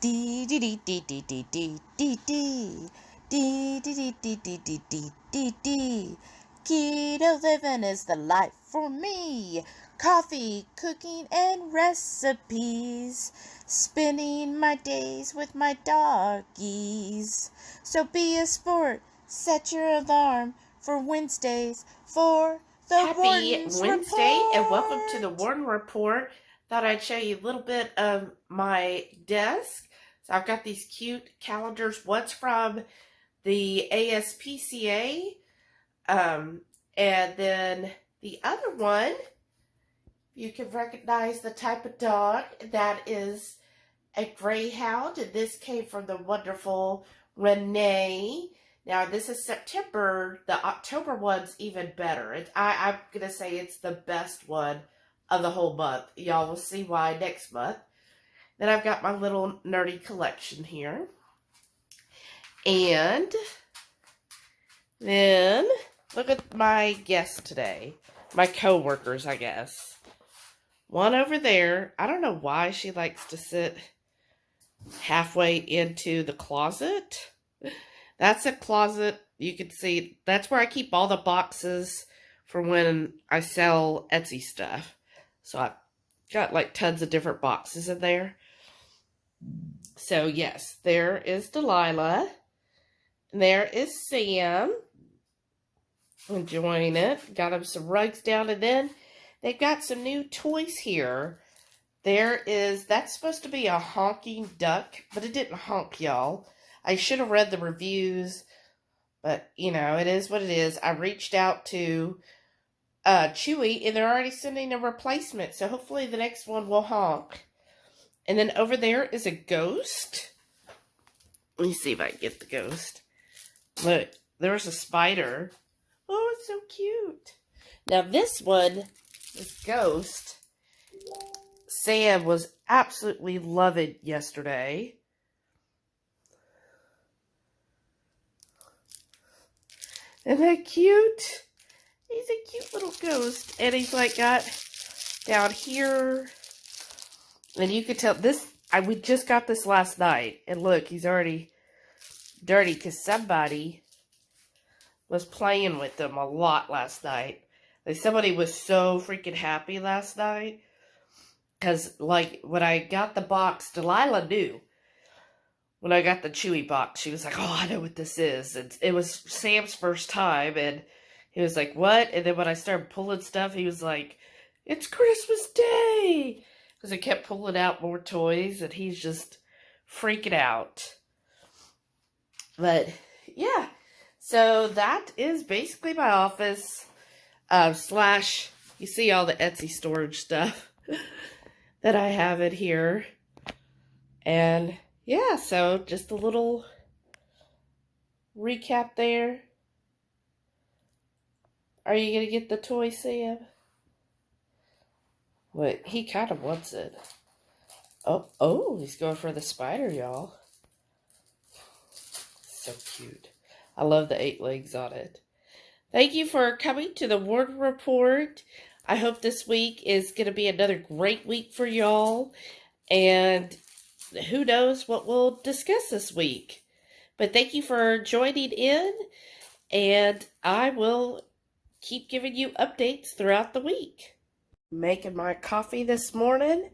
Dee dee dee dee dee dee dee dee dee. Dee dee dee dee dee dee dee dee dee. Keto living is the life for me. Coffee, cooking, and recipes. Spending my days with my doggies. So be a sport. Set your alarm for Wednesdays for the Happy Warden's Wednesday Report. and welcome to the Warden Report. Thought I'd show you a little bit of my desk. So I've got these cute calendars. One's from the ASPCA, and then the other one, you can recognize the type of dog. That is a greyhound, and this came from the wonderful Renee. Now, this is September. The October one's even better. I'm going to say it's the best one of the whole month. Y'all will see why next month. Then I've got my little nerdy collection here. And then, look at my guests today. My co-workers, I guess. One over there, I don't know why she likes to sit halfway into the closet. That's a closet. You can see, that's where I keep all the boxes for when I sell Etsy stuff. So I've got like tons of different boxes in there. So yes, there is Delilah. And there is Sam. Enjoying it. Got them some rugs down, and then they've got some new toys here. That's supposed to be a honking duck, but it didn't honk, y'all. I should have read the reviews, but, you know, it is what it is. I reached out to Chewy, and they're already sending a replacement, so hopefully the next one will honk. And then over there is a ghost. Let me see if I can get the ghost. Look, there's a spider. Oh, it's so cute. Now this one, this ghost, Sam was absolutely loving yesterday. Isn't that cute? He's a cute little ghost. And he's like got down here. And you could tell this, we just got this last night. And look, he's already dirty because somebody was playing with them a lot last night. Like somebody was so freaking happy last night. Because like when I got the box, Delilah knew. When I got the Chewy box, she was like, oh, I know what this is. And it was Sam's first time, and he was like, what? And then when I started pulling stuff, he was like, it's Christmas Day! Because I kept pulling out more toys, and he's just freaking out. But, yeah. So that is basically my office, slash, you see all the Etsy storage stuff that I have in here. And yeah, so just a little recap there. Are you going to get the toy, Sam? Wait, he kind of wants it. Oh, he's going for the spider, y'all. So cute. I love the 8 legs on it. Thank you for coming to the Warden Report. I hope this week is going to be another great week for y'all. And who knows what we'll discuss this week. But thank you for joining in, and I will keep giving you updates throughout the week. Making my coffee this morning.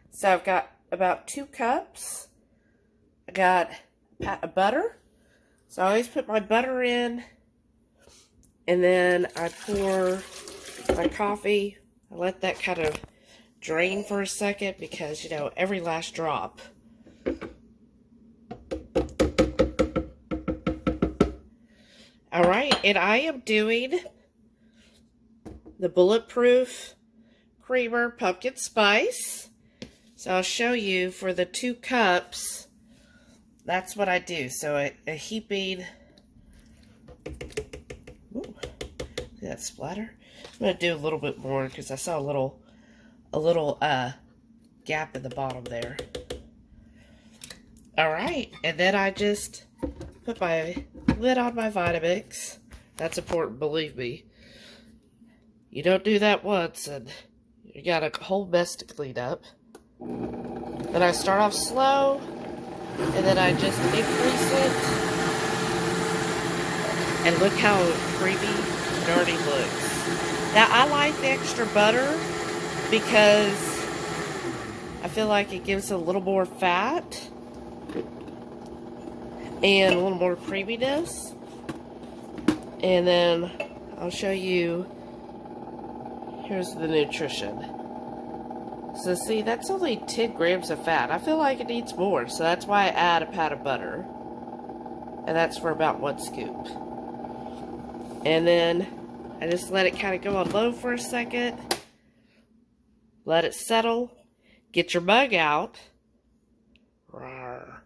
So I've got about 2 cups. I got a pat of butter. So I always put my butter in, and then I pour my coffee. I let that kind of drain for a second because, you know, every last drop. Alright, and I am doing the Bulletproof Creamer Pumpkin Spice. So I'll show you for the 2 cups. That's what I do. So a heaping. Ooh, see that splatter? I'm going to do a little bit more because I saw a little gap in the bottom there. Alright, and then I just put my lid on my Vitamix. That's important, believe me. You don't do that once and you got a whole mess to clean up. Then I start off slow, And then I just increase it. And look how creamy it already looks. Now, I like the extra butter because I feel like it gives a little more fat and a little more creaminess. And then I'll show you, here's the nutrition. So see, that's only 10 grams of fat. I feel like it needs more, so that's why I add a pat of butter. And that's for about 1 scoop. And then I just let it kind of go on low for a second. Let it settle. Get your mug out. Rawr.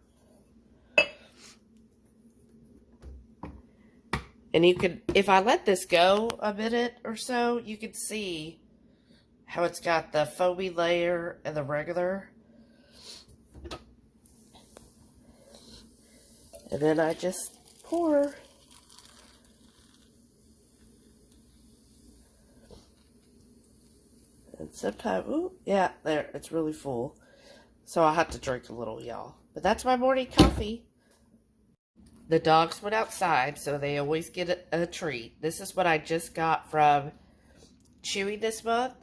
And you can, if I let this go a minute or so, you can see how it's got the foamy layer and the regular. And then I just pour. And sometimes, ooh, yeah, there, it's really full. So I have to drink a little, y'all. But that's my morning coffee. The dogs went outside, so they always get a treat. This is what I just got from Chewy this month.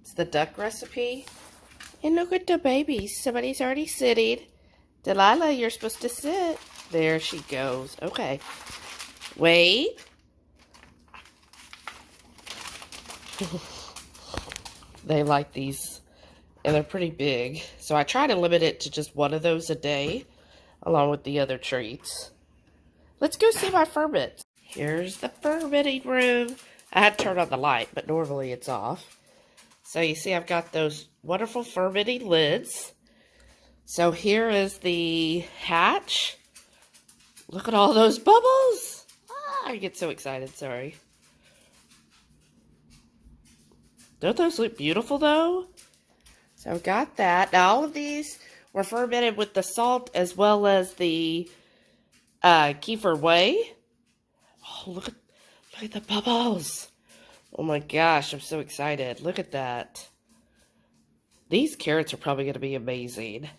It's the duck recipe. And look at the babies. Somebody's already sitting. Delilah, you're supposed to sit. There she goes. Okay. Wait. They like these, and they're pretty big. So I try to limit it to just one of those a day, along with the other treats. Let's go see my ferment. Here's the fermenting room. I had to turn on the light, but normally it's off. So you see I've got those wonderful fermenting lids. So here is the hatch. Look at all those bubbles. Ah, I get so excited, sorry. Don't those look beautiful though? So I've got that. Now all of these were fermented with the salt as well as the kefir whey. Oh, look at the bubbles. Oh my gosh, I'm so excited. Look at that. These carrots are probably going to be amazing.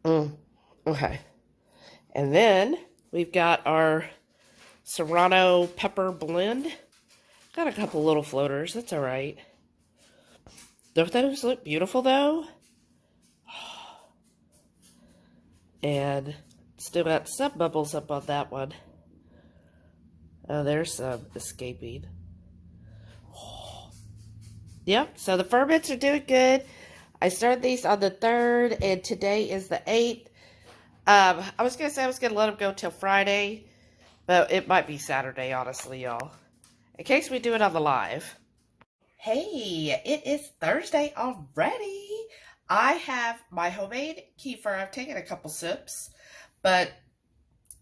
Okay. And then we've got our serrano pepper blend. Got a couple little floaters. That's all right. Don't those look beautiful though? And still got some bubbles up on that one. Oh, there's some escaping. Yep, so the ferments are doing good. I started these on the 3rd, and today is the 8th. I was going to say I was going to let them go till Friday, but it might be Saturday, honestly, y'all. In case we do it on the live. Hey, it is Thursday already. I have my homemade kefir. I've taken a couple sips, but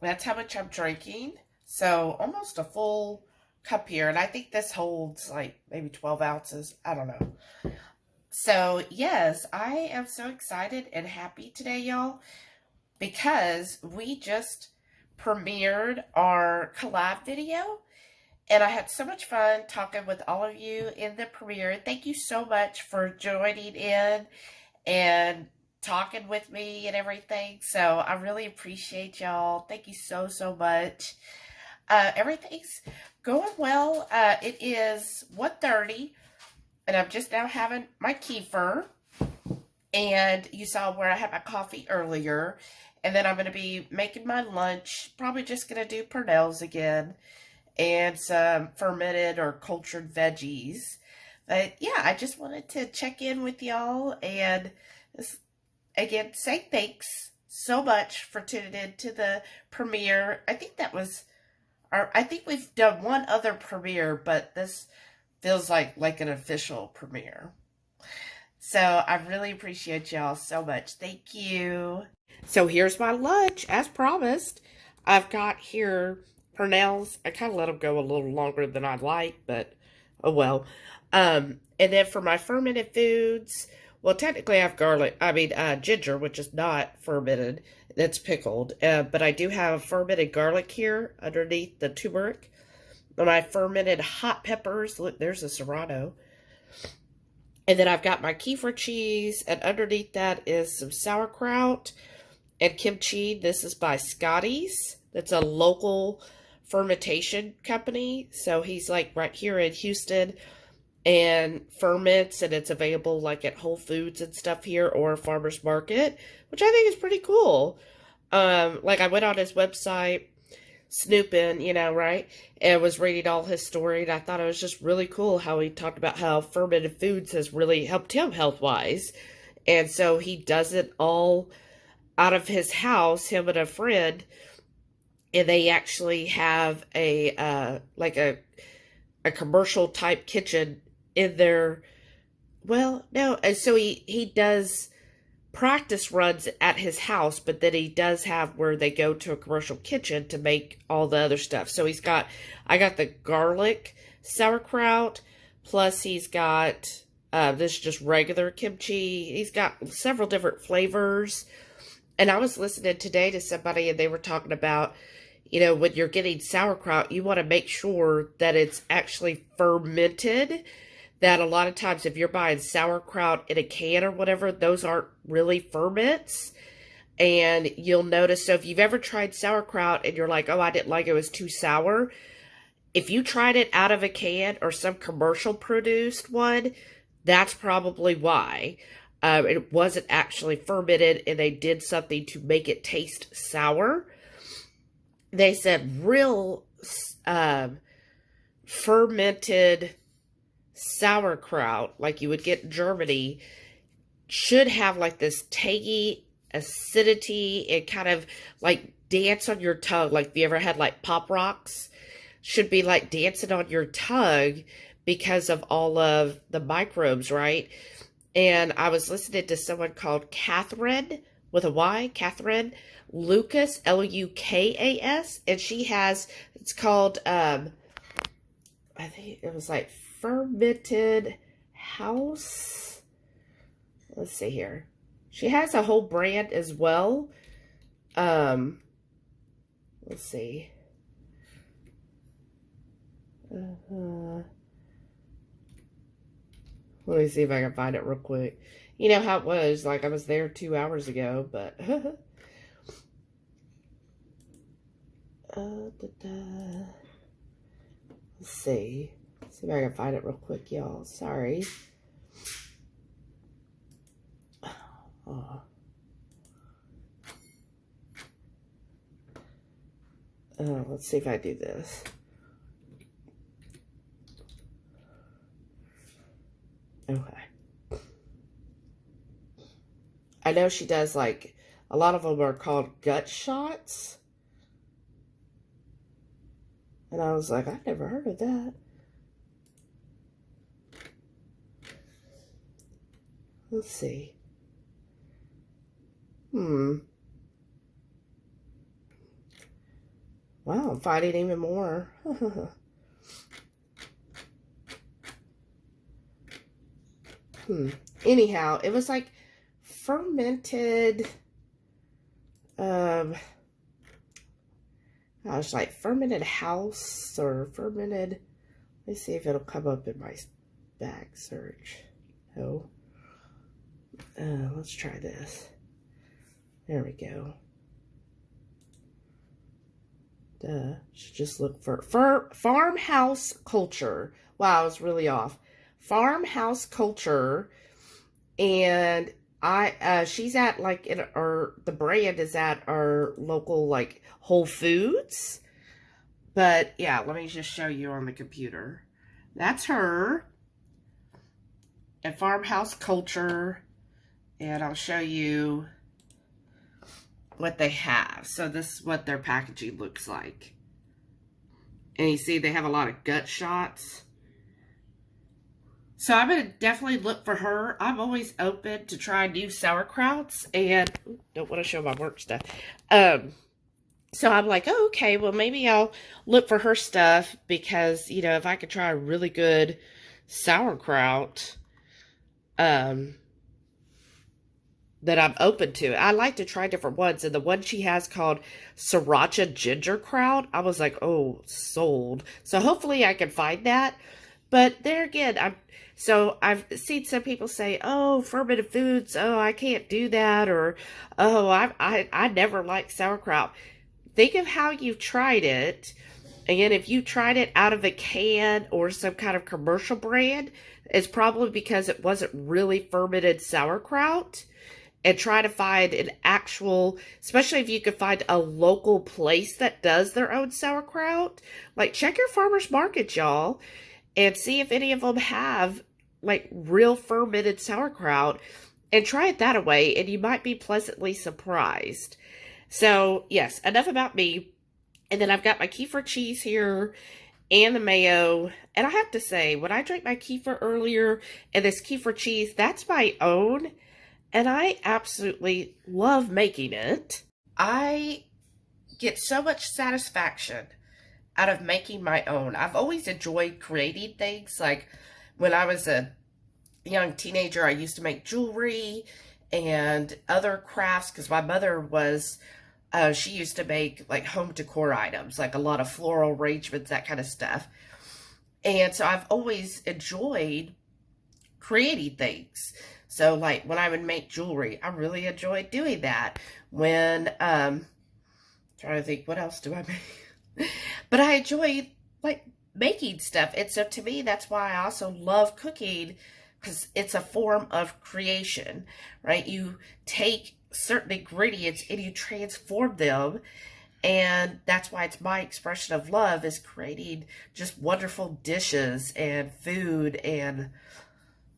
that's how much I'm drinking. So almost a full cup here. And I think this holds like maybe 12 ounces. I don't know. So yes, I am so excited and happy today, y'all, because we just premiered our collab video. And I had so much fun talking with all of you in the premiere. Thank you so much for joining in and talking with me and everything. So I really appreciate y'all. Thank you so, so much. Everything's going well. It is 1:30 and I'm just now having my kefir. And you saw where I had my coffee earlier. And then I'm going to be making my lunch. Probably just going to do pernels again. And some fermented or cultured veggies. But yeah, I just wanted to check in with y'all. And again, say thanks so much for tuning in to the premiere. I think that was... I think we've done one other premiere, but this feels like an official premiere. So I really appreciate y'all so much. Thank you. So here's my lunch, as promised. I've got here pernels. I kind of let them go a little longer than I'd like, but oh well. And then for my fermented foods, well, technically I have ginger, which is not fermented. That's pickled. But I do have fermented garlic here underneath the turmeric. And my fermented hot peppers. Look, there's a serrano. And then I've got my kefir cheese, and underneath that is some sauerkraut and kimchi. This is by Scotty's. That's a local fermentation company. So he's like right here in Houston and ferments, and it's available like at Whole Foods and stuff here or Farmer's Market, which I think is pretty cool. Like I went on his website, snooping, you know, right? And was reading all his story, and I thought it was just really cool how he talked about how fermented foods has really helped him health-wise. And so he does it all out of his house, him and a friend, and they actually have a like a commercial type kitchen in their, well, no, and so he does practice runs at his house, but then he does have where they go to a commercial kitchen to make all the other stuff. So I got the garlic sauerkraut, plus he's got this just regular kimchi. He's got several different flavors. And I was listening today to somebody, and they were talking about, you know, when you're getting sauerkraut, you want to make sure that it's actually fermented. That a lot of times if you're buying sauerkraut in a can or whatever, those aren't really ferments. And you'll notice, so if you've ever tried sauerkraut and you're like, oh, I didn't like it, it was too sour. If you tried it out of a can or some commercial produced one, that's probably why. It wasn't actually fermented and they did something to make it taste sour. They said real fermented sauerkraut, like you would get in Germany, should have like this tangy acidity and kind of like dance on your tongue. Like if you ever had like Pop Rocks, should be like dancing on your tongue because of all of the microbes, right? And I was listening to someone called Catherine with a Y, Catherine Lucas, Lukas, and she has, it's called, I think it was like Fermented House. Let's see here. She has a whole brand as well. Let's see. Let me see if I can find it real quick. You know how it was, like I was there 2 hours ago, but let's see. See if I can find it real quick, y'all. Sorry. Oh. Let's see if I do this. Okay. I know she does, like, a lot of them are called gut shots. And I was like, I've never heard of that. Let's see. Wow, I'm finding even more. Anyhow, it was like fermented, I was like fermented house or fermented, let's see if it'll come up in my bag search. Oh, let's try this. There we go. Should just look for farmhouse culture. Wow, I was really off. Farmhouse culture, and she's at like the brand is at our local like Whole Foods. But yeah, let me just show you on the computer. That's her at Farmhouse Culture, and I'll show you what they have. So this is what their packaging looks like. And you see they have a lot of gut shots. So I'm going to definitely look for her. I'm always open to try new sauerkrauts, and don't want to show my work stuff. So I'm like, oh, okay, well, maybe I'll look for her stuff because, you know, if I could try a really good sauerkraut, that I'm open to. I like to try different ones, and the one she has called Sriracha Ginger Kraut, I was like, oh, sold. So hopefully I can find that, But there again, I've seen some people say, "Oh, fermented foods, oh, I can't do that," or "Oh, I never liked sauerkraut." Think of how you've tried it. Again, if you tried it out of a can or some kind of commercial brand, it's probably because it wasn't really fermented sauerkraut. And try to find an actual, especially if you could find a local place that does their own sauerkraut. Like, check your farmers market, y'all, and see if any of them have like real fermented sauerkraut, and try it that way, and you might be pleasantly surprised. So yes, enough about me. And then I've got my kefir cheese here and the mayo. And I have to say, when I drank my kefir earlier, and this kefir cheese, that's my own, and I absolutely love making it. I get so much satisfaction out of making my own. I've always enjoyed creating things. Like when I was a young teenager, I used to make jewelry and other crafts because my mother was, she used to make like home decor items, like a lot of floral arrangements, that kind of stuff. And so I've always enjoyed creating things. So like when I would make jewelry, I really enjoyed doing that. When, trying to think, what else do I make? But I enjoy like making stuff. And so to me, that's why I also love cooking, because it's a form of creation, right? You take certain ingredients and you transform them. And that's why it's my expression of love, is creating just wonderful dishes and food, and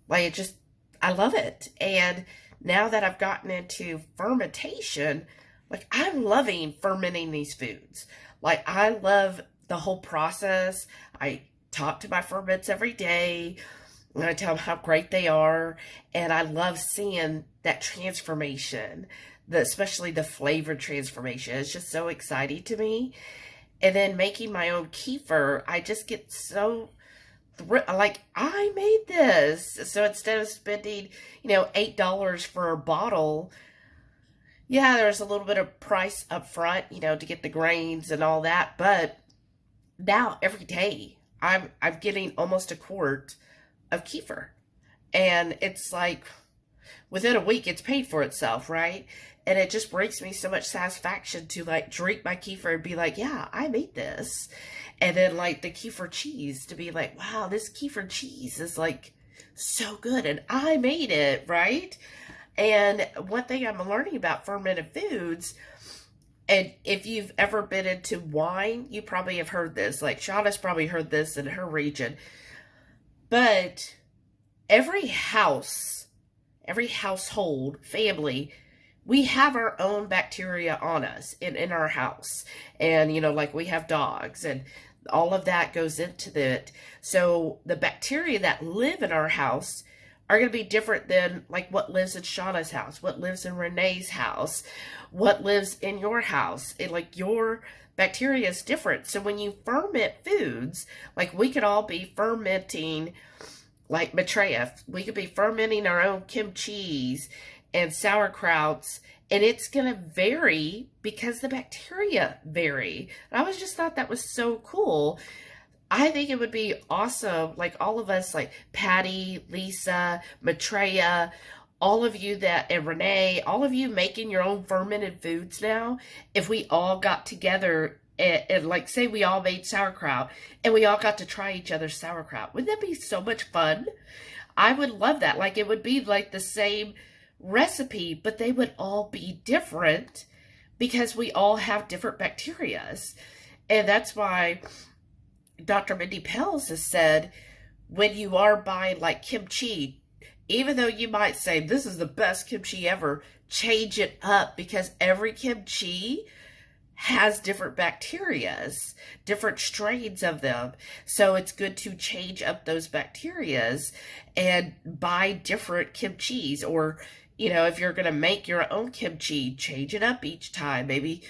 like it just, I love it. And now that I've gotten into fermentation, like I'm loving fermenting these foods. Like I love the whole process. I talk to my ferments every day, and I tell them how great they are. And I love seeing that transformation, especially the flavor transformation. It's just so exciting to me. And then making my own kefir, I just get so like, I made this. So instead of spending, $8 for a bottle, yeah, there's a little bit of price up front, to get the grains and all that. But now every day I'm getting almost a quart of kefir. And it's like within a week it's paid for itself, right? And it just brings me so much satisfaction to like drink my kefir and be like, yeah, I made this. And then like the kefir cheese, to be like, wow, this kefir cheese is like so good and I made it, right? And one thing I'm learning about fermented foods, and if you've ever been into wine, you probably have heard this. Like Shauna's probably heard this in her region. But every house, every household, family, we have our own bacteria on us in our house. And, like we have dogs, and all of that goes into it. So the bacteria that live in our house are going to be different than like what lives in Shauna's house, what lives in Renee's house, what lives in your house. Like your bacteria is different. So when you ferment foods, like we could all be fermenting like Maitreya. We could be fermenting our own kimchi and sauerkrauts, and it's going to vary because the bacteria vary. And I just thought that was so cool. I think it would be awesome, like all of us, like Patty, Lisa, Maitreya, all of you and Renee, all of you making your own fermented foods now, if we all got together and like say we all made sauerkraut and we all got to try each other's sauerkraut. Wouldn't that be so much fun? I would love that. Like it would be like the same recipe, but they would all be different because we all have different bacterias. And that's why Dr. Mindy Pelz has said, when you are buying like kimchi, even though you might say this is the best kimchi ever, change it up, because every kimchi has different bacterias, different strains of them. So it's good to change up those bacterias and buy different kimchis. Or, if you're going to make your own kimchi, change it up each time. Maybe,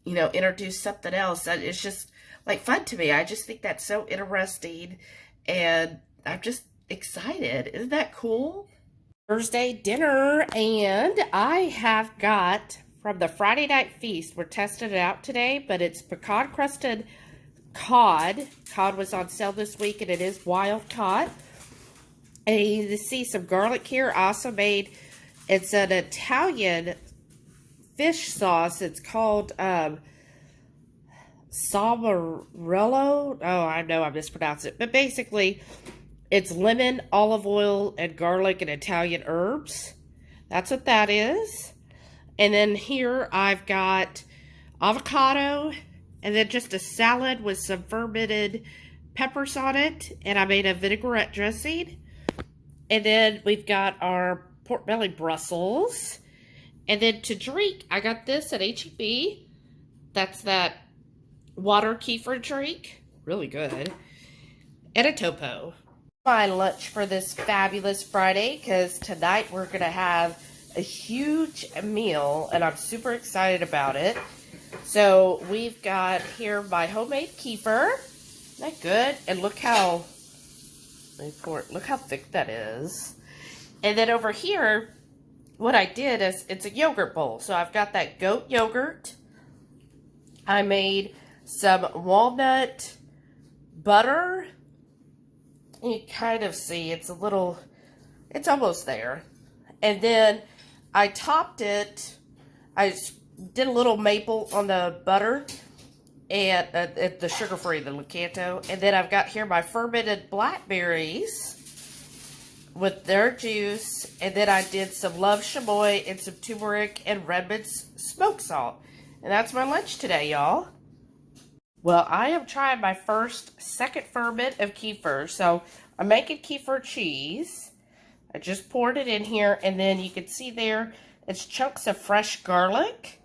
introduce something else. It's just like fun to me. I just think that's so interesting, and I'm just excited. Isn't that cool? Thursday dinner, and I have got from the Friday night feast. We're testing it out today, but it's pecan crusted cod. Cod was on sale this week, and it is wild caught. And you see some garlic here. I also made, it's an Italian fish sauce. It's called Samarello. Oh, I know I mispronounced it. But basically, it's lemon, olive oil, and garlic and Italian herbs. That's what that is. And then here I've got avocado, and then just a salad with some fermented peppers on it. And I made a vinaigrette dressing. And then we've got our pork belly Brussels. And then to drink, I got this at HEB. That's that water kefir drink. Really good. And a topo. My lunch for this fabulous Friday, because tonight we're going to have a huge meal, and I'm super excited about it. So we've got here my homemade kefir. Isn't that good? And look how, look how thick that is. And then over here, what I did is, it's a yogurt bowl. So I've got that goat yogurt. I made some walnut butter. You kind of see, it's a little, it's almost there. And then I topped it, I did a little maple on the butter, and the sugar-free, the Lakanto. And then I've got here my fermented blackberries with their juice. And then I did some love chamoy and some turmeric and Redmond's smoked salt. And that's my lunch today, y'all. Well, I am trying my second ferment of kefir. So I'm making kefir cheese. I just poured it in here, and then you can see there, it's chunks of fresh garlic.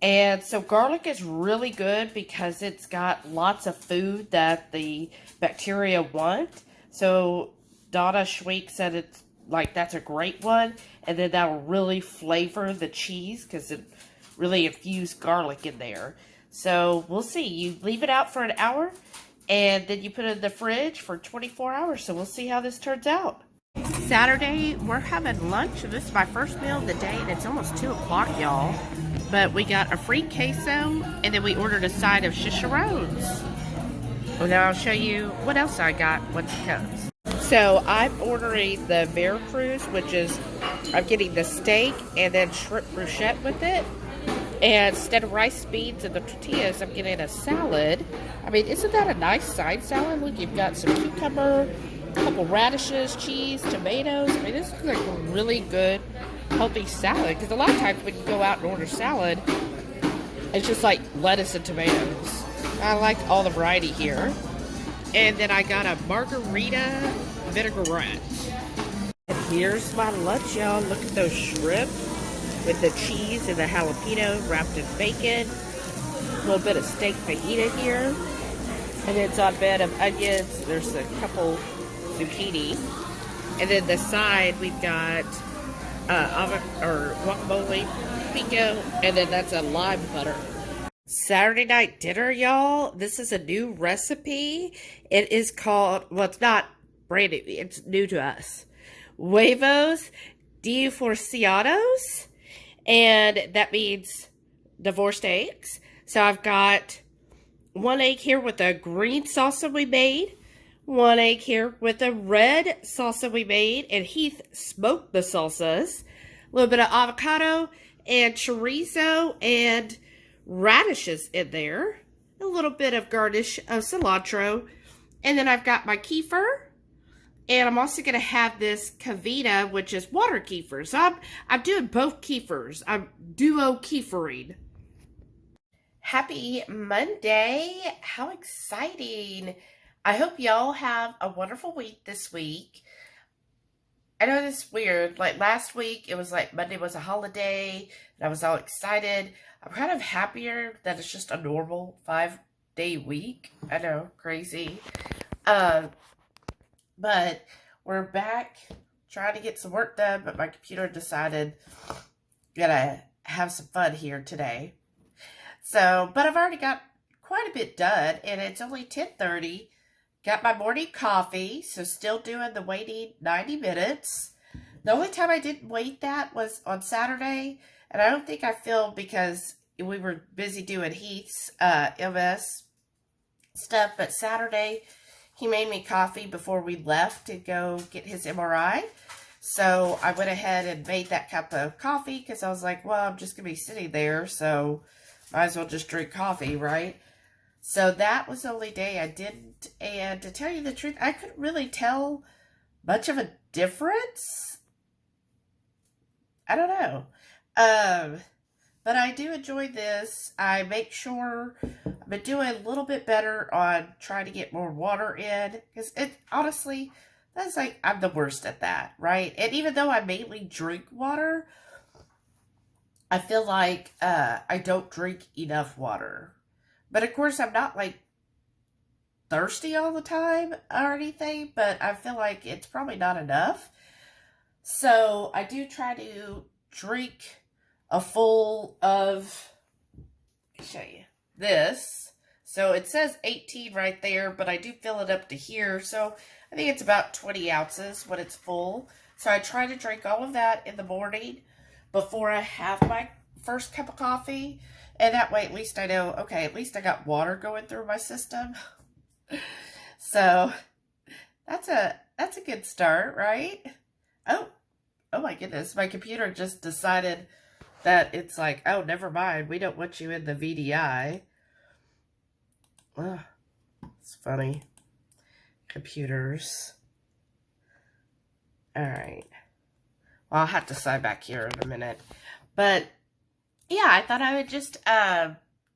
And so garlic is really good because it's got lots of food that the bacteria want. So Donna Schweik said it's like, that's a great one. And then that'll really flavor the cheese because it really infused garlic in there. So we'll see. You leave it out for an hour, and then you put it in the fridge for 24 hours. So we'll see how this turns out. Saturday, we're having lunch. This is my first meal of the day, and it's almost 2 o'clock, y'all. But we got a free queso, and then we ordered a side of chicharrones. Well, now I'll show you what else I got once it comes. So I'm ordering the Veracruz, which is, I'm getting the steak and then shrimp bruschetta with it. And instead of rice, beans, and the tortillas, I'm getting a salad. I mean, isn't that a nice side salad? Look, you've got some cucumber, a couple radishes, cheese, tomatoes. I mean, this is like a really good, healthy salad. Because a lot of times when you go out and order salad, it's just like lettuce and tomatoes. I like all the variety here. And then I got a margarita vinaigrette. And here's my lunch, y'all. Look at those shrimp with the cheese and the jalapeno wrapped in bacon. A little bit of steak fajita here. And it's on a bed of onions. There's a couple zucchini. And then the side, we've got guacamole, pico, and then that's a lime butter. Saturday night dinner, y'all. This is a new recipe. It is called, well, it's not brand new. It's new to us. Huevos divorciados. And that means divorced eggs. So I've got 1 egg here with a green salsa we made. 1 egg here with a red salsa we made. And Heath smoked the salsas. A little bit of avocado and chorizo and radishes in there. A little bit of garnish of cilantro. And then I've got my kefir. And I'm also going to have this kavita, which is water kefir. So I'm doing both kefirs. I'm duo kefiring. Happy Monday. How exciting. I hope y'all have a wonderful week this week. I know this is weird. Like last week, it was like Monday was a holiday. And I was all excited. I'm kind of happier that it's just a normal 5-day week. I know, crazy. But we're back trying to get some work done, but my computer decided gotta have some fun here today. So, but I've already got quite a bit done, and it's only 10:30. Got my morning coffee, so still doing the waiting 90 minutes. The only time I didn't wait that was on Saturday, and I don't think I filmed because we were busy doing Heath's MS. stuff. But Saturday, he made me coffee before we left to go get his MRI. So I went ahead and made that cup of coffee because I was like, well, I'm just going to be sitting there, so might as well just drink coffee, right? So that was the only day I didn't. And to tell you the truth, I couldn't really tell much of a difference. I don't know. But I do enjoy this. I make sure I've been doing a little bit better on trying to get more water in. Because it, honestly, that's like, I'm the worst at that, right? And even though I mainly drink water, I feel like I don't drink enough water. But of course, I'm not like thirsty all the time or anything, but I feel like it's probably not enough. So I do try to drink a full of, let me show you, this. So it says 18 right there, but I do fill it up to here. So I think it's about 20 ounces when it's full. So I try to drink all of that in the morning before I have my first cup of coffee. And that way, at least I know, okay, at least I got water going through my system. So that's a good start, right? Oh my goodness. My computer just decided that it's like, oh, never mind. We don't want you in the VDI. Oh, it's funny. Computers. All right. Well, I'll have to sign back here in a minute. But yeah, I thought I would just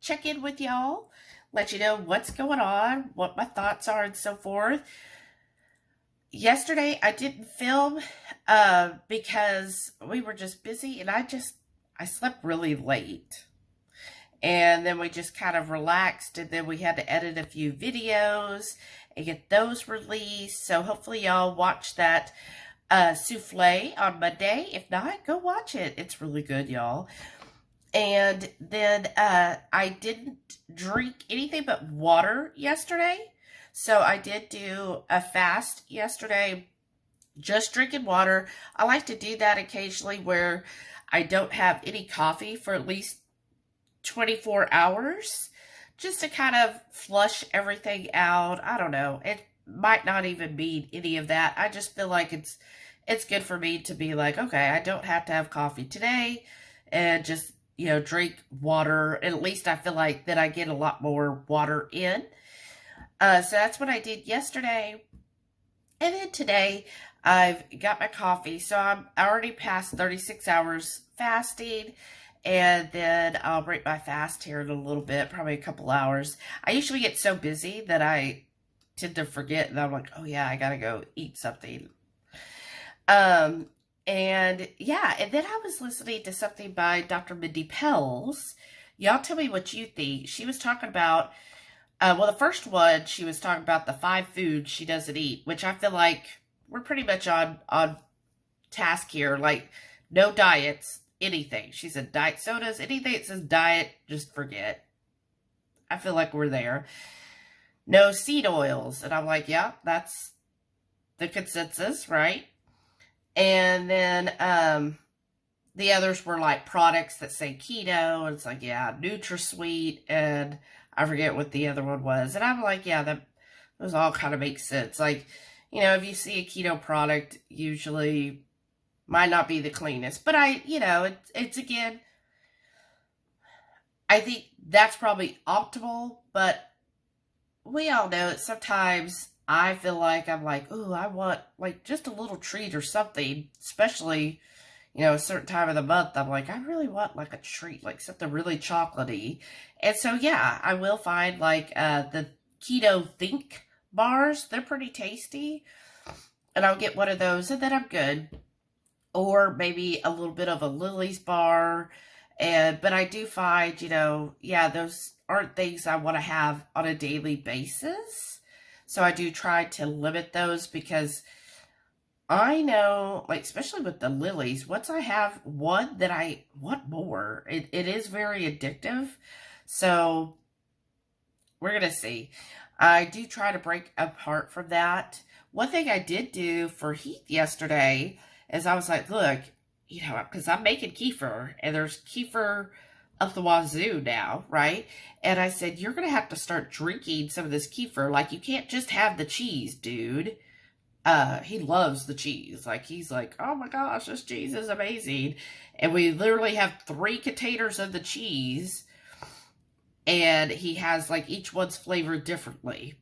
check in with y'all, let you know what's going on, what my thoughts are, and so forth. Yesterday, I didn't film because we were just busy, and I slept really late. And then we just kind of relaxed, and then we had to edit a few videos and get those released. So hopefully y'all watch that souffle on Monday. If not, go watch it. It's really good, y'all. And then I didn't drink anything but water yesterday. So I did do a fast yesterday, just drinking water. I like to do that occasionally where I don't have any coffee for at least 24 hours, just to kind of flush everything out. I don't know. It might not even mean any of that. I just feel like it's good for me to be like, okay, I don't have to have coffee today, and just, you know, drink water. And at least I feel like that I get a lot more water in. So that's what I did yesterday. And then today I've got my coffee. So I'm already past 36 hours fasting. And then I'll break my fast here in a little bit, probably a couple hours. I usually get so busy that I tend to forget. And I'm like, oh yeah, I got to go eat something. And yeah, and then I was listening to something by Dr. Mindy Pelz. Y'all tell me what you think. She was talking about, well, the first one, she was talking about the 5 foods she doesn't eat, which I feel like we're pretty much on task here. Like, no diets, anything. She said diet sodas, anything that says diet, just forget. I feel like we're there. No seed oils. And I'm like, yeah, that's the consensus, right? And then the others were like products that say keto. And it's like, yeah, NutraSweet, and I forget what the other one was. And I'm like, yeah, those all kind of make sense. Like, you know, if you see a keto product, usually might not be the cleanest. But it's again, I think that's probably optimal. But we all know that sometimes I feel like I'm like, ooh, I want like just a little treat or something, especially, you know, a certain time of the month. I'm like, I really want like a treat, like something really chocolatey. And so, yeah, I will find like the Keto Think bars. They're pretty tasty. And I'll get one of those and then I'm good. Or maybe a little bit of a Lily's bar. But I do find, you know, yeah, those aren't things I want to have on a daily basis. So I do try to limit those because I know, like, especially with the Lily's, once I have one, that I want more. It is very addictive. So we're going to see. I do try to break apart from that. One thing I did do for Heath yesterday is I was like, look, you know, because I'm making kefir, and there's kefir up the wazoo now, right? And I said, you're going to have to start drinking some of this kefir. Like, you can't just have the cheese, dude. He loves the cheese. Like, he's like, oh my gosh, this cheese is amazing. And we literally have 3 containers of the cheese. And he has, like, each one's flavored differently.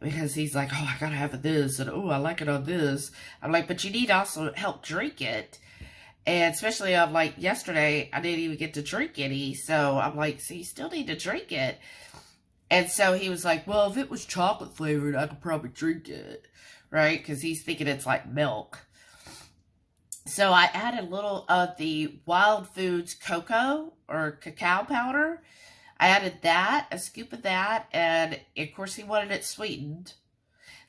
Because he's like, oh, I gotta have this. And, oh, I like it on this. I'm like, but you need to also help drink it. And especially, I'm like, yesterday, I didn't even get to drink any. So I'm like, so you still need to drink it. And so he was like, well, if it was chocolate flavored, I could probably drink it. Right? Because he's thinking it's like milk. So I added a little of the Wild Foods cocoa or cacao powder. I added that, a scoop of that, and of course he wanted it sweetened.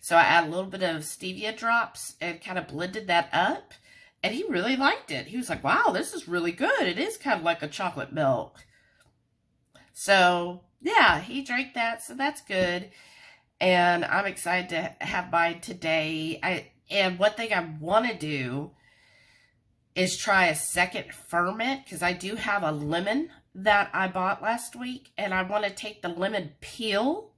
So I added a little bit of stevia drops and kind of blended that up. And he really liked it. He was like, wow, this is really good. It is kind of like a chocolate milk. So, yeah, he drank that, so that's good. And I'm excited to have mine today. And one thing I want to do is try a second ferment, because I do have a lemon that I bought last week. And I want to take the lemon peel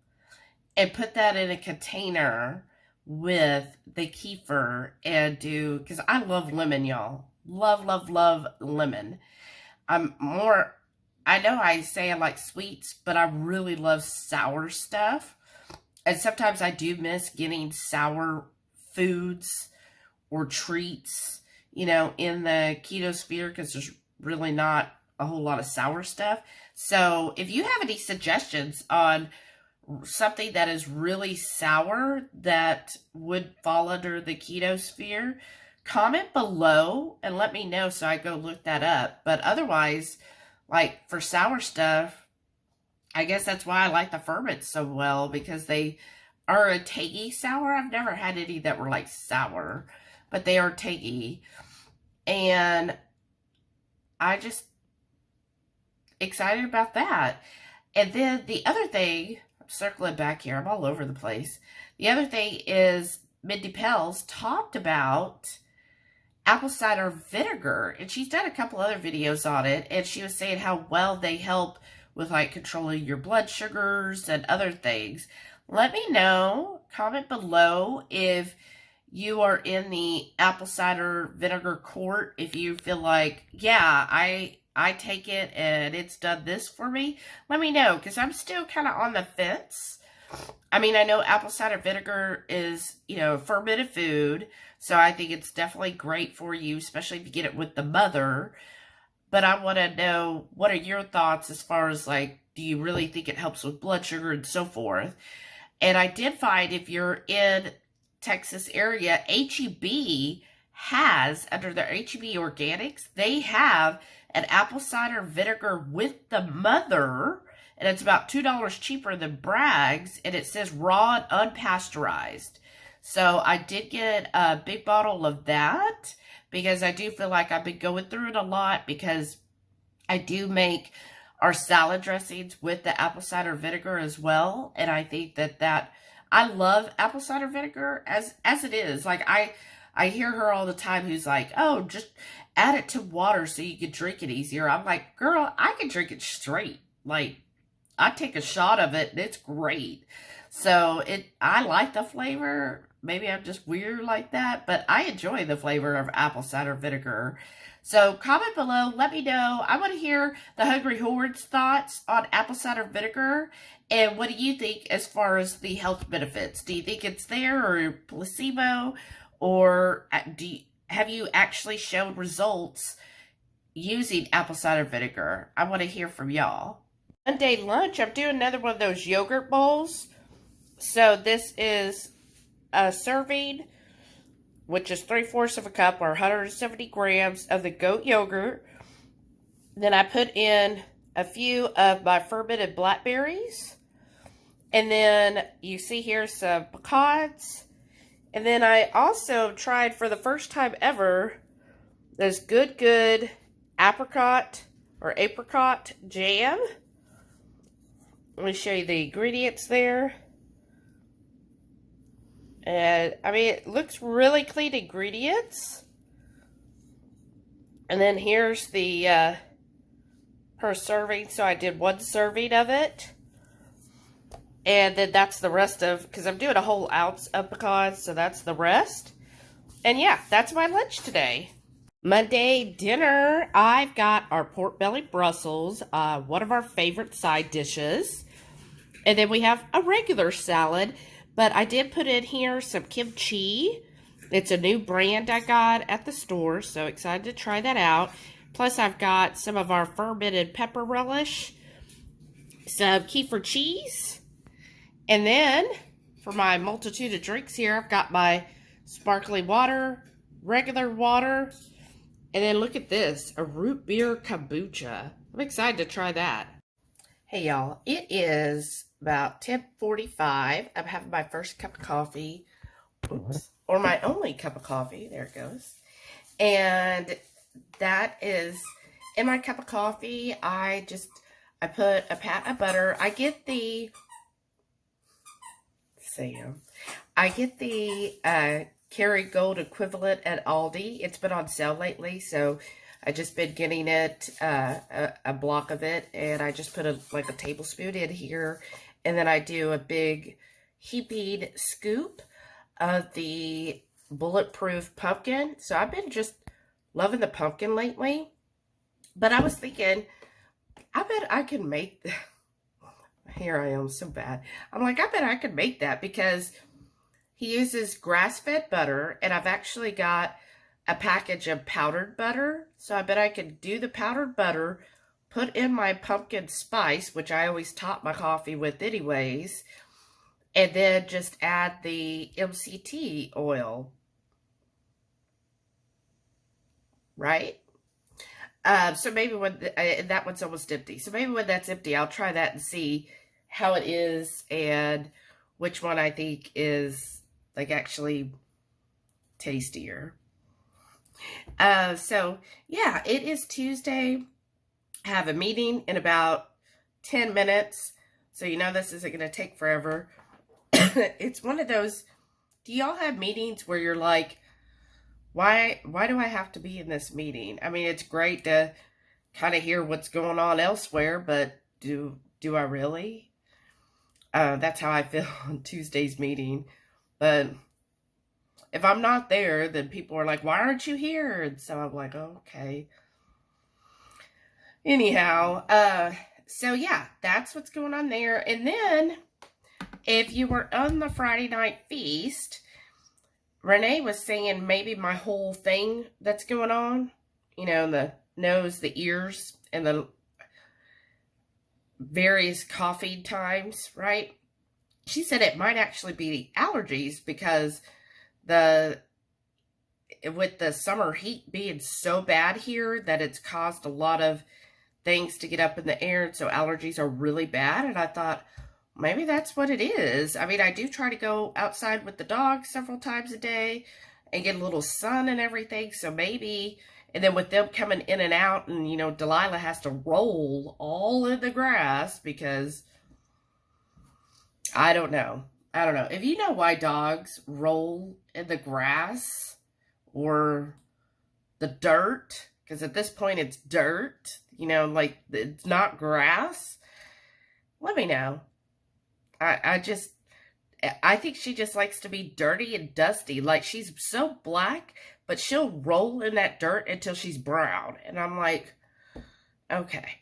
and put that in a container with the kefir and do, because I love lemon, y'all. Love, love, love lemon. I know I say I like sweets, but I really love sour stuff. And sometimes I do miss getting sour foods or treats, you know, in the keto sphere, because there's really not a whole lot of sour stuff. So if you have any suggestions on something that is really sour that would fall under the keto sphere, comment below and let me know so I go look that up. But otherwise, like for sour stuff, I guess that's why I like the ferments so well, because they are a tangy sour. I've never had any that were like sour, but they are tangy. And I just excited about that. And then the other thing, I'm circling back here, I'm all over the place. The other thing is Mindy Pels talked about apple cider vinegar, and she's done a couple other videos on it, and she was saying how well they help with like controlling your blood sugars and other things. Let me know, comment below if you are in the apple cider vinegar court, if you feel like, yeah, I take it and it's done this for me. Let me know, because I'm still kind of on the fence. I mean, I know apple cider vinegar is, you know, a fermented food, so I think it's definitely great for you, especially if you get it with the mother. But I want to know, what are your thoughts as far as, like, do you really think it helps with blood sugar and so forth? And I did find, if you're in Texas area, HEB has, under their HEB Organics, they have an apple cider vinegar with the mother, and it's about $2 cheaper than Bragg's, and it says raw and unpasteurized. So I did get a big bottle of that, because I do feel like I've been going through it a lot, because I do make our salad dressings with the apple cider vinegar as well. And I think that I love apple cider vinegar as it is. Like, I hear her all the time who's like, oh, just add it to water so you can drink it easier. I'm like, girl, I can drink it straight. Like, I take a shot of it and it's great. So I like the flavor. Maybe I'm just weird like that, but I enjoy the flavor of apple cider vinegar. So comment below, let me know. I want to hear the Hungry Horde's thoughts on apple cider vinegar. And what do you think as far as the health benefits? Do you think it's there or placebo? Or have you actually shown results using apple cider vinegar? I want to hear from y'all. Monday lunch, I'm doing another one of those yogurt bowls. So this is a serving, which is 3/4 of a cup or 170 grams of the goat yogurt. Then I put in a few of my fermented blackberries. And then you see here some pecans. And then I also tried, for the first time ever, this good apricot jam. Let me show you the ingredients there. And, I mean, it looks really clean ingredients. And then here's the per serving, so I did 1 serving of it. And then that's the rest of, because I'm doing a whole ounce of pecans, so that's the rest. And yeah, that's my lunch today. Monday dinner, I've got our pork belly Brussels, one of our favorite side dishes. And then we have a regular salad, but I did put in here some kimchi. It's a new brand I got at the store, so excited to try that out. Plus, I've got some of our fermented pepper relish, some kefir cheese, and then for my multitude of drinks here, I've got my sparkling water, regular water, and then look at this, a root beer kombucha. I'm excited to try that. Hey y'all, it is about 10:45. I'm having my first cup of coffee. Oops. Or my only cup of coffee. There it goes. And that is in my cup of coffee. I put a pat of butter. I get the Kerrygold equivalent at Aldi. It's been on sale lately, so I just been getting it, a block of it, and I just put a tablespoon in here, and then I do a big heaping scoop of the bulletproof pumpkin. So I've been just loving the pumpkin lately, but I was thinking, I bet I can make here I am so bad. I'm like, I bet I could make that because he uses grass-fed butter, and I've actually got a package of powdered butter. So I bet I could do the powdered butter, put in my pumpkin spice, which I always top my coffee with anyways, and then just add the MCT oil. Right? So maybe when that one's almost empty. So maybe when that's empty, I'll try that and see how it is and which one I think is actually tastier. So yeah, it is Tuesday. I have a meeting in about 10 minutes. So you know this isn't going to take forever. It's one of those, do y'all have meetings where you're like, why do I have to be in this meeting? I mean, it's great to kind of hear what's going on elsewhere, but do I really? That's how I feel on Tuesday's meeting. But if I'm not there, then people are like, why aren't you here? And so I'm like, okay. Anyhow, so yeah, that's what's going on there. And then, if you were on the Friday night feast, Renee was saying maybe my whole thing that's going on, you know, the nose, the ears, and the various coughing times, right? She said it might actually be allergies because with the summer heat being so bad here that it's caused a lot of things to get up in the air, and so allergies are really bad. And I thought, maybe that's what it is. I mean, I do try to go outside with the dog several times a day and get a little sun and everything. So maybe, and then with them coming in and out, and, you know, Delilah has to roll all in the grass because I don't know. If you know why dogs roll in the grass or the dirt, because at this point it's dirt, you know, like it's not grass, let me know. I think she just likes to be dirty and dusty. Like, she's so black, but she'll roll in that dirt until she's brown. And I'm like, okay.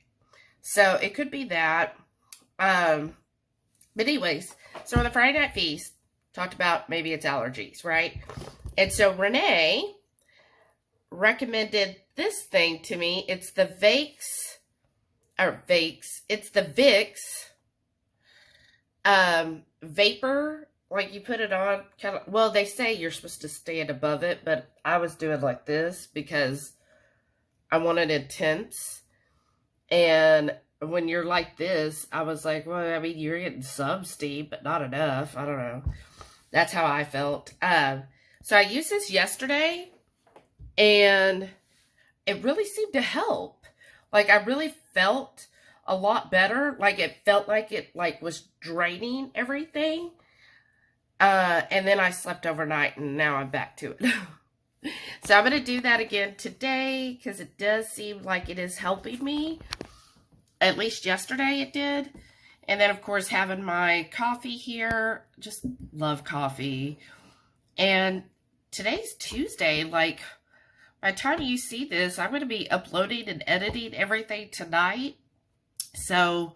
So it could be that. But anyways, so on the Friday night feast, talked about maybe it's allergies, right? And so Renee recommended this thing to me. It's the it's the Vicks vapor, like you put it on kind of, well, they say you're supposed to stand above it, but I was doing like this because I wanted intense. And when you're like this, I was like, well, I mean, you're getting some steam, but not enough. I don't know. That's how I felt. So I used this yesterday, and it really seemed to help. Like, I really felt a lot better. Like, it felt like it was draining everything. And then I slept overnight, and now I'm back to it. So I'm going to do that again today because it does seem like it is helping me. At least yesterday it did. And then, of course, having my coffee here. Just love coffee. And today's Tuesday. Like, by the time you see this, I'm going to be uploading and editing everything tonight. So,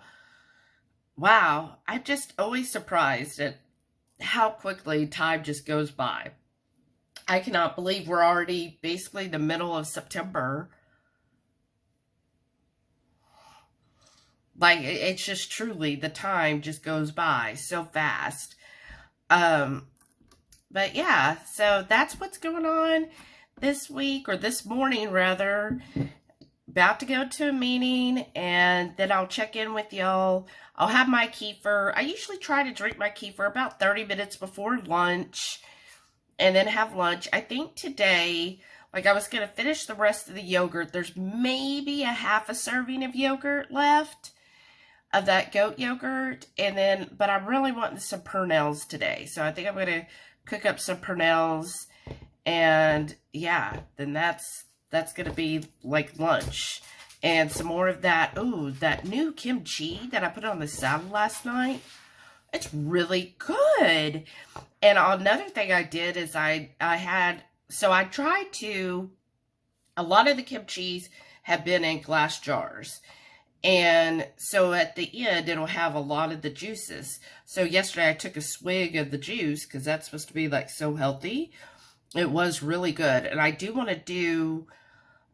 wow. I'm just always surprised at how quickly time just goes by. I cannot believe we're already basically in the middle of September. Like, it's just truly, the time just goes by so fast. But yeah, so that's what's going on this week, or this morning rather. About to go to a meeting, and then I'll check in with y'all. I'll have my kefir. I usually try to drink my kefir about 30 minutes before lunch, and then have lunch. I think today, like, I was going to finish the rest of the yogurt. There's maybe a half a serving of yogurt left, of that goat yogurt, and then, but I'm really wanting some pernels today, so I think I'm going to cook up some pernels, and yeah, then that's going to be like lunch. And some more of that, ooh, that new kimchi that I put on the salad last night. It's really good. And another thing I did is I tried to, a lot of the kimchis have been in glass jars. And so at the end, it'll have a lot of the juices. So yesterday I took a swig of the juice, because that's supposed to be like so healthy. It was really good. And I do want to do,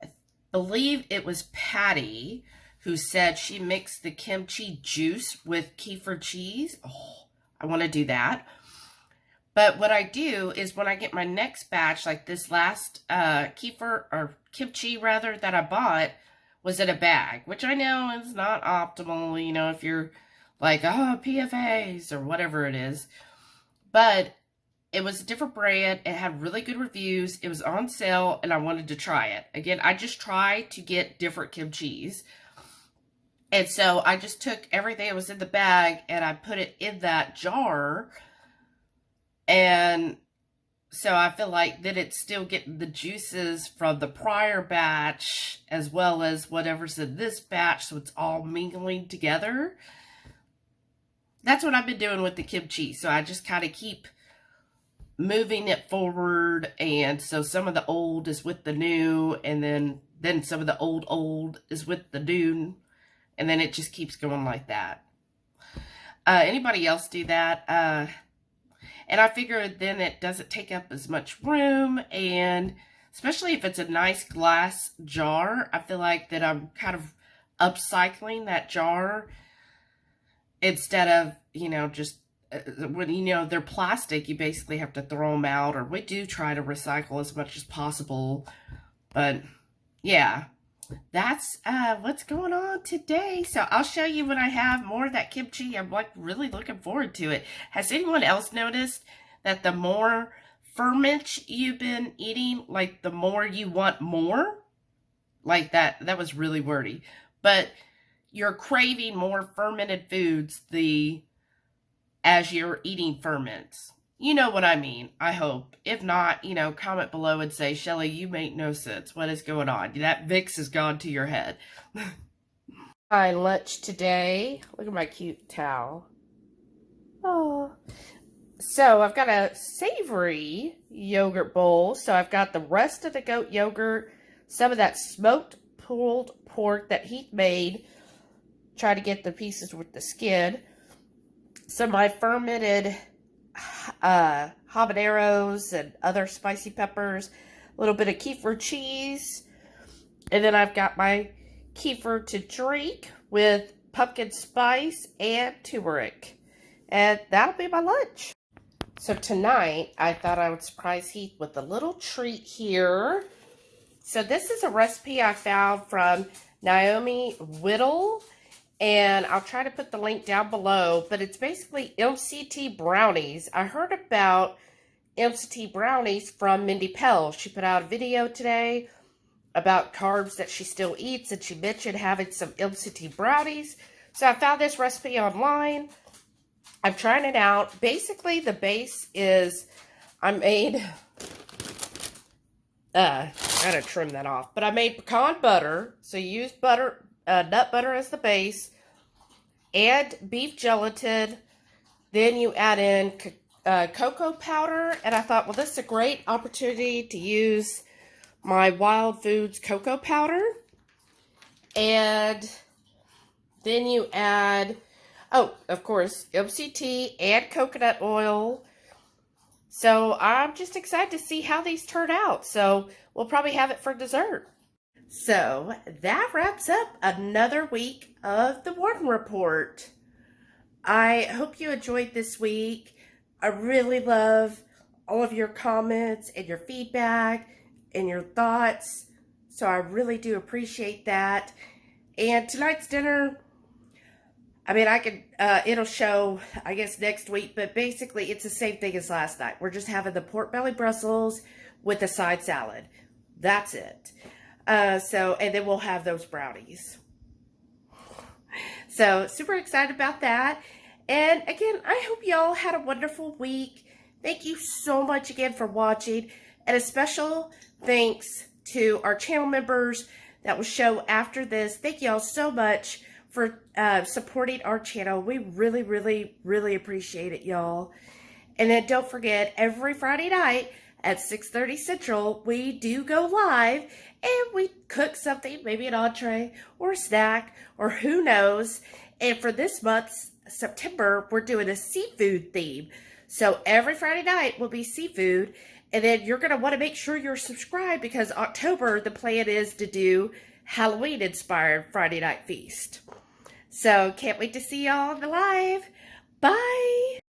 I believe it was Patty who said she mixed the kimchi juice with kefir cheese. Oh, I want to do that. But what I do is when I get my next batch, like this last kefir, or kimchi rather, that I bought, was in a bag, which I know is not optimal, you know, if you're like, oh, PFAs or whatever it is. But it was a different brand. It had really good reviews. It was on sale, and I wanted to try it. Again, I just try to get different kimchis. And so I just took everything that was in the bag, and I put it in that jar. And so I feel like that it's still getting the juices from the prior batch, as well as whatever's in this batch, so it's all mingling together. That's what I've been doing with the kimchi. So I just kind of keep moving it forward, and so some of the old is with the new, and then some of the old is with the new, and then it just keeps going like that. Anybody else do that? And I figure then it doesn't take up as much room, and especially if it's a nice glass jar, I feel like that I'm kind of upcycling that jar instead of, you know, just when, you know, they're plastic, you basically have to throw them out, or we do try to recycle as much as possible. But yeah, that's what's going on today. So I'll show you when I have more of that kimchi. I'm like really looking forward to it. Has anyone else noticed that the more ferment you've been eating, like the more you want more? Like that was really wordy. But you're craving more fermented foods as you're eating ferments. You know what I mean, I hope. If not, you know, comment below and say, Shelly, you make no sense. What is going on? That Vicks has gone to your head. My lunch today. Look at my cute towel. Oh. So I've got a savory yogurt bowl. So I've got the rest of the goat yogurt, some of that smoked pulled pork that Heath made. Try to get the pieces with the skin. Some of my fermented habaneros and other spicy peppers, a little bit of kefir cheese, and then I've got my kefir to drink with pumpkin spice and turmeric, and that'll be my lunch. So tonight I thought I would surprise Heath with a little treat here. So this is a recipe I found from Naomi Whittle, and I'll try to put the link down below, but it's basically MCT brownies. I heard about MCT brownies from Mindy Pell. She put out a video today about carbs that she still eats, and she mentioned having some MCT brownies. So I found this recipe online. I'm trying it out. Basically, the base is, I gotta trim that off, but I made pecan butter. So you use butter, nut butter as the base, and beef gelatin. Then you add in cocoa powder, and I thought, well, this is a great opportunity to use my Wild Foods cocoa powder. And then you add, oh, of course, MCT and coconut oil. So I'm just excited to see how these turn out. So we'll probably have it for dessert. So that wraps up another week of the Warden Report. I hope you enjoyed this week. I really love all of your comments and your feedback and your thoughts. So I really do appreciate that. And tonight's dinner, I mean, it'll show, I guess, next week, but basically it's the same thing as last night. We're just having the pork belly Brussels with a side salad. That's it. And then we'll have those brownies. So, super excited about that. And again, I hope y'all had a wonderful week. Thank you so much again for watching. And a special thanks to our channel members that will show after this. Thank y'all so much for supporting our channel. We really, really, really appreciate it, y'all. And then don't forget, every Friday night at 6:30 Central, we do go live and we cook something, maybe an entree or a snack or who knows. And for this month's September, we're doing a seafood theme. So every Friday night will be seafood. And then you're going to want to make sure you're subscribed because October, the plan is to do Halloween-inspired Friday night feast. So can't wait to see y'all on the live. Bye!